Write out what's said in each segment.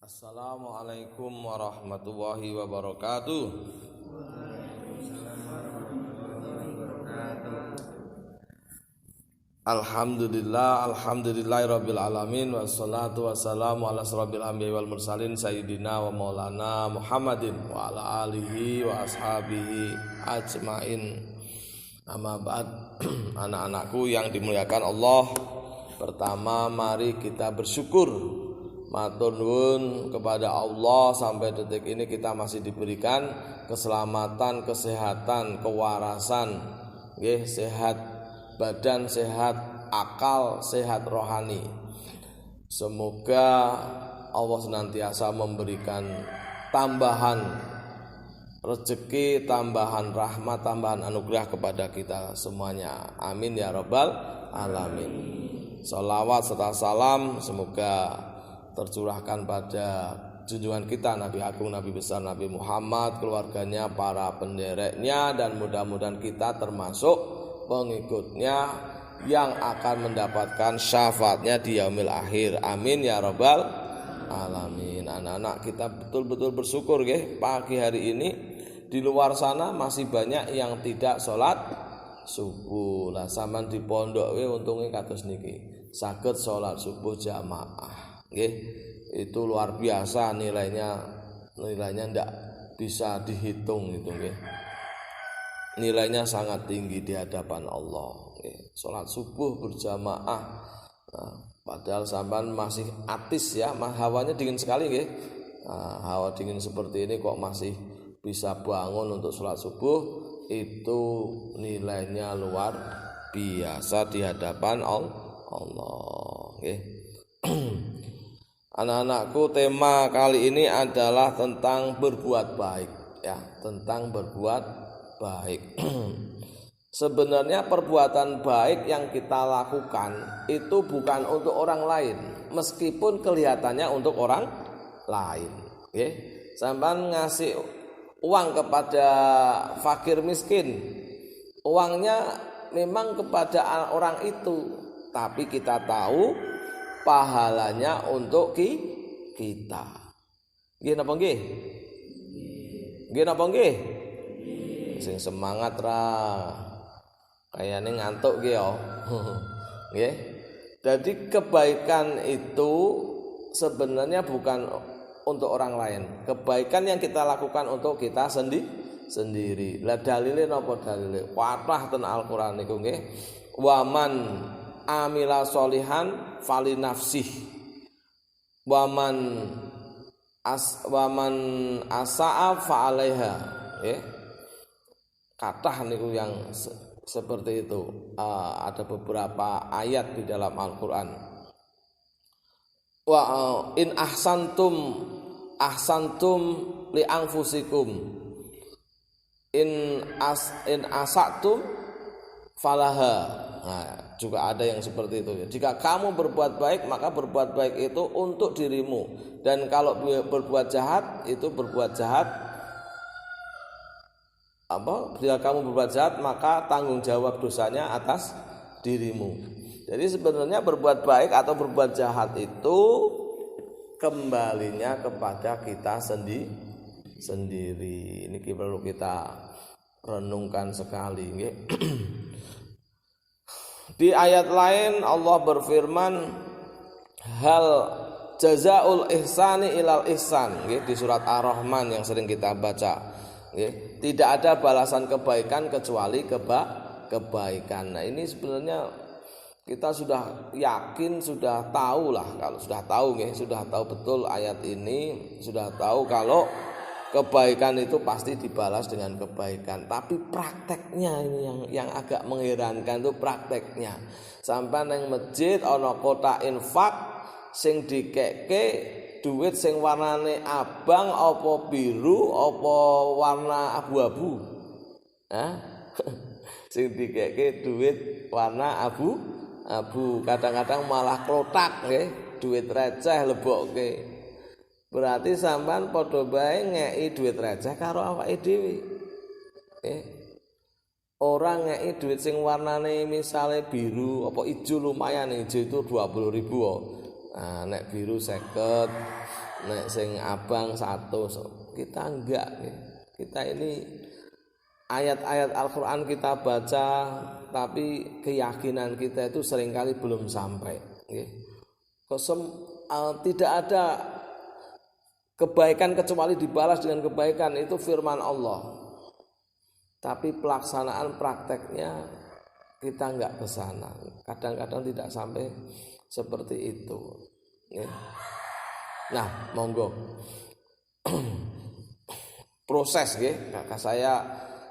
Assalamualaikum warahmatullahi wabarakatuh. Alhamdulillahirabbil alamin wassalatu wassalamu ala asrofil anbiya'i wal mursalin sayyidina wa maulana Muhammadin wa ala alihi wa ashabihi ajmain. Amma ba'd. Anak-anakku yang dimuliakan Allah, pertama mari kita bersyukur, matur nuwun kepada Allah sampai detik ini kita masih diberikan keselamatan, kesehatan, kewarasan, sehat badan, sehat akal, sehat rohani. Semoga Allah senantiasa memberikan tambahan rezeki, tambahan rahmat, tambahan anugerah kepada kita semuanya. Amin ya rabbal alamin. Sholawat serta salam semoga tercurahkan pada junjungan kita Nabi Agung, Nabi besar Nabi Muhammad, keluarganya, para pendereknya, dan mudah-mudahan kita termasuk pengikutnya yang akan mendapatkan syafaatnya di yaumil akhir. Amin ya rabbal alamin. Anak-anak kita betul-betul bersyukur pagi hari ini di luar sana masih banyak yang tidak sholat subuh. Lah sampean di pondok untungnya kados niki saged sholat subuh jamaah. Itu luar biasa nilainya ndak bisa dihitung itu Nilainya sangat tinggi di hadapan Allah. Sholat subuh berjamaah. Padahal sampean masih atis ya, hawanya dingin sekali hawa dingin seperti ini kok masih bisa bangun untuk sholat subuh, itu nilainya luar biasa di hadapan Allah. Anak-anakku, tema kali ini adalah tentang berbuat baik tentang berbuat baik. Sebenarnya perbuatan baik yang kita lakukan itu bukan untuk orang lain, meskipun kelihatannya untuk orang lain. Sampean ngasih uang kepada fakir miskin, uangnya memang kepada orang itu, tapi kita tahu pahalanya untuk kita. Napa nggih? Nggih napa nggih? Sing semangat ra. Kayaknya ngantuk nggih. Jadi kebaikan itu sebenarnya bukan untuk orang lain. Kebaikan yang kita lakukan untuk kita sendiri. Lah dalile napa dalile? Kathah ten Al-Qur'an niku nggih. Waman amila sholihan fali nafsih. Waman asa'a fa 'alaiha. Kathah niku yang seperti itu. Ada beberapa ayat di dalam Al-Qur'an. Wa in ahsantum li anfusikum, in asatum falaha. Nah, juga ada yang seperti itu. Jika kamu berbuat baik, maka berbuat baik itu untuk dirimu, dan kalau berbuat jahat itu berbuat jahat jika kamu berbuat jahat maka tanggung jawab dosanya atas dirimu. Jadi sebenarnya berbuat baik atau berbuat jahat itu kembalinya kepada kita sendiri. Ini perlu kita renungkan sekali. Di ayat lain Allah berfirman, hal jazaul ihsani ilal ihsan, di surat Ar-Rahman yang sering kita baca. Tidak ada balasan kebaikan kecuali kebaikan. Nah ini sebenarnya kita sudah yakin, sudah tahu lah. Kalau sudah tahu sudah tahu betul ayat ini, sudah tahu kalau kebaikan itu pasti dibalas dengan kebaikan. Tapi prakteknya ini yang agak mengherankan, itu prakteknya. Sampai nang masjid ana kotak infak sing dikekke duit sing warnane abang apa biru apa warna abu-abu. Sing dikekke duit warna abu, kadang-kadang malah klotak duit receh lebokke. Berarti sampean padha bae ngeki duit receh karo awake dhewe. Orang ngeki duit sing warnane misale biru apa ijo, lumayan ijo itu 20.000 Nah, nek biru 50, nek sing abang 100. Kita enggak. Kita ini ayat-ayat Al-Qur'an kita baca, tapi keyakinan kita itu seringkali belum sampai. Tidak ada kebaikan kecuali dibalas dengan kebaikan, itu firman Allah. Tapi pelaksanaan prakteknya kita enggak ke sana. Kadang-kadang tidak sampai seperti itu. Nah, monggo. Proses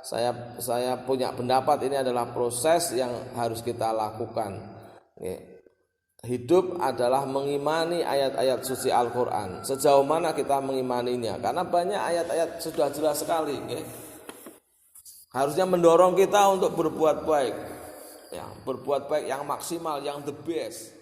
saya punya pendapat ini adalah proses yang harus kita lakukan. Hidup adalah mengimani ayat-ayat suci Al-Qur'an. Sejauh mana kita mengimaninya? Karena banyak ayat-ayat sudah jelas sekali. Harusnya mendorong kita untuk berbuat baik. Berbuat baik yang maksimal, yang the best.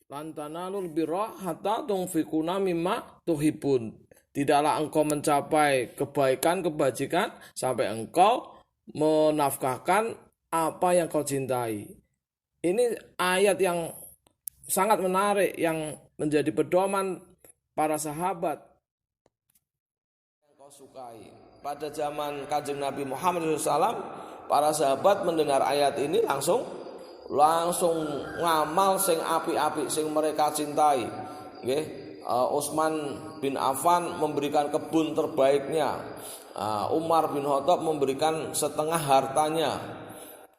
Lan tanalul birra hatta tunfiquna mimma tuhibun. Tidaklah engkau mencapai kebaikan, kebajikan sampai engkau menafkahkan apa yang kau cintai. Ini ayat yang sangat menarik yang menjadi pedoman para sahabat yang kau sukai. Pada zaman Kanjeng Nabi Muhammad SAW, para sahabat mendengar ayat ini langsung ngamal sing api-api sing mereka cintai. Utsman bin Affan memberikan kebun terbaiknya, Umar bin Khattab memberikan setengah hartanya,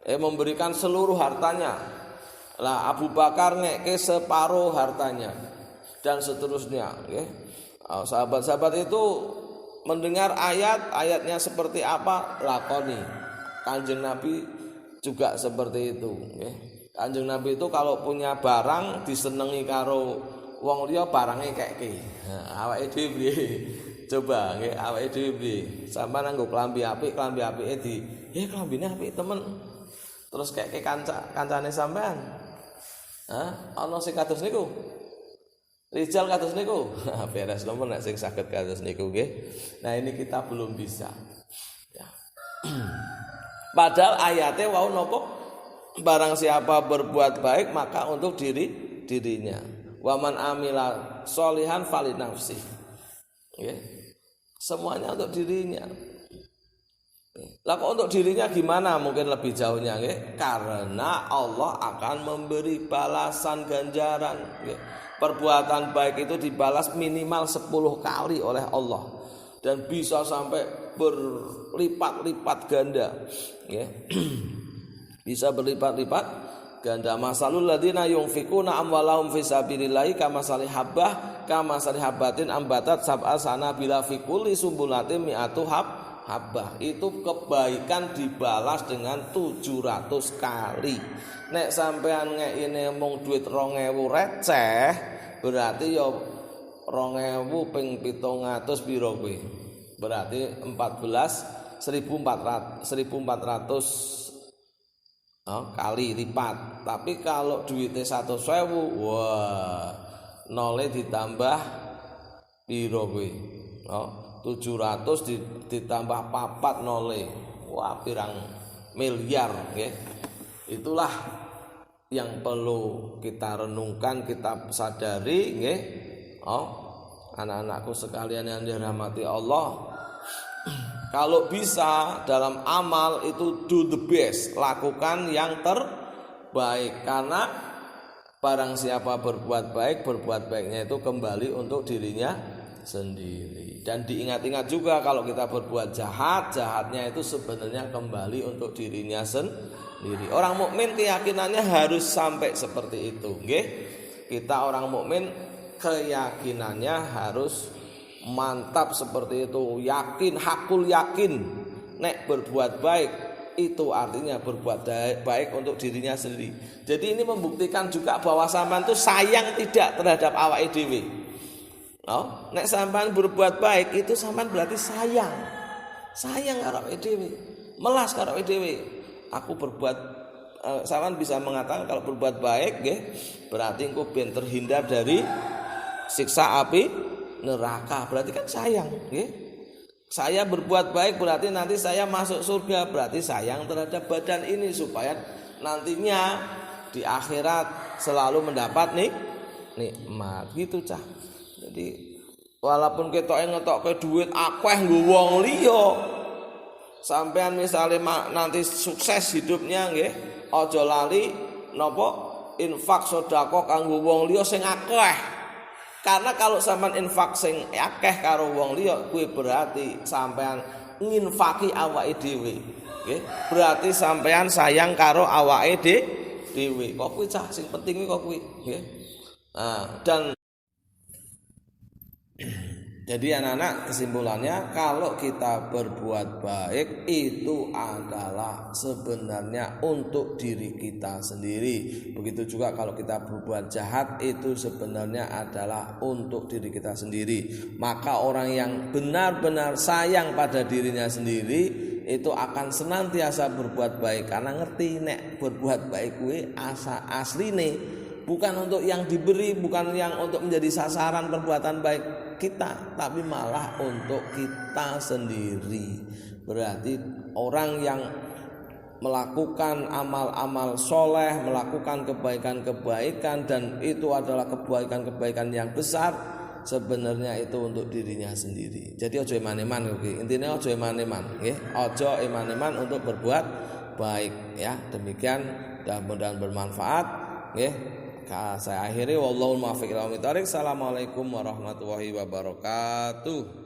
memberikan seluruh hartanya. Lah Abu Bakar ngeke separuh hartanya dan seterusnya. Sahabat-sahabat itu mendengar ayatnya seperti apa lakoni. Kanjeng Nabi juga seperti itu. Kanjeng Nabi itu kalau punya barang disenengi karo wong liya barangnya keke. Awake dhewe piye? Coba nggih awake dhewe piye? Sampeyan nganggo klambi apike di, klambine apik temen. Terus keke kancane sampean. Ana sing kados niku. Rijal kados niku. Beres nomor nek sing saged kados niku nggih. Nah, ini kita belum bisa. Padahal ayatnya wau nopo, barang siapa berbuat baik maka untuk dirinya. Waman amila solihan fali nafsi. Semuanya untuk dirinya. Lah kok untuk dirinya gimana? Mungkin lebih jauhnya, karena Allah akan memberi balasan ganjaran. Perbuatan baik itu dibalas minimal 10 kali oleh Allah dan bisa sampai berlipat-lipat ganda. Bisa berlipat-lipat ganda. Masalul ladzina yunfikuna amwalahum fisabilillahi kamasali habatin ambatat sab'a sanabila fi kulli sumbulatin mi'atu habbah. Itu kebaikan dibalas dengan 700 kali. Nek sampean ngekine mung duit 2000 receh, berarti ya 2000 ping 700 piro kuwi? Berarti 1400 kali lipat. Tapi kalau duitnya 100.000, wah, nolnya ditambah piro kuwi? 700 ditambah 4 nolnya. Wah, pirang miliar nggih. Itulah yang perlu kita renungkan, kita sadari nggih. Anak-anakku sekalian yang dirahmati Allah, kalau bisa dalam amal itu do the best, lakukan yang terbaik, karena barang siapa berbuat baik, berbuat baiknya itu kembali untuk dirinya sendiri. Dan diingat-ingat juga kalau kita berbuat jahat, jahatnya itu sebenarnya kembali untuk dirinya sendiri. Orang mukmin keyakinannya harus sampai seperti itu, nggih. Kita orang mukmin keyakinannya harus mantap seperti itu, yakin, hakul yakin nek berbuat baik itu artinya berbuat baik untuk dirinya sendiri. Jadi ini membuktikan juga bahwa sampean itu sayang tidak terhadap awake dhewe. Nek sampean berbuat baik itu sampean berarti sayang karo awake dhewe, melas karo awake dhewe. Aku berbuat, sampean bisa mengatakan kalau berbuat baik nggih berarti engko ben terhindar dari siksa api neraka, berarti kan sayang, nggih. Saya berbuat baik berarti nanti saya masuk surga, berarti sayang terhadap badan ini supaya nantinya di akhirat selalu mendapat nikmat gitu cah. Jadi walaupun ketoke ngetokke duit akeh nggo wong liya, sampean misalnya nanti sukses hidupnya nggih, aja lali napa infak sedekah kanggo wong liya sing akeh. Karena kalau sampean infak sing akeh karo wong liya kuwi berarti sampean nginfaki awake dhewe. Nggih, berarti sampean sayang karo awake dhewe. Kok kuwi cah sing penting kok kuwi, nggih. Dan jadi anak-anak kesimpulannya kalau kita berbuat baik itu adalah sebenarnya untuk diri kita sendiri. Begitu juga kalau kita berbuat jahat itu sebenarnya adalah untuk diri kita sendiri. Maka orang yang benar-benar sayang pada dirinya sendiri itu akan senantiasa berbuat baik karena ngerti nek berbuat baik kuwi asline bukan untuk yang diberi, bukan yang untuk menjadi sasaran perbuatan baik kita, tapi malah untuk kita sendiri. Berarti orang yang melakukan amal-amal soleh, melakukan kebaikan-kebaikan, dan itu adalah kebaikan-kebaikan yang besar, sebenarnya itu untuk dirinya sendiri. Jadi ojo eman-eman, intinya ojo eman-eman, ojo eman-eman untuk berbuat baik, ya. Demikian, mudah-mudahan bermanfaat, saya akhiri, wallahul muwaffiq ila aqwamit thoriq. Assalamualaikum warahmatullahi wabarakatuh.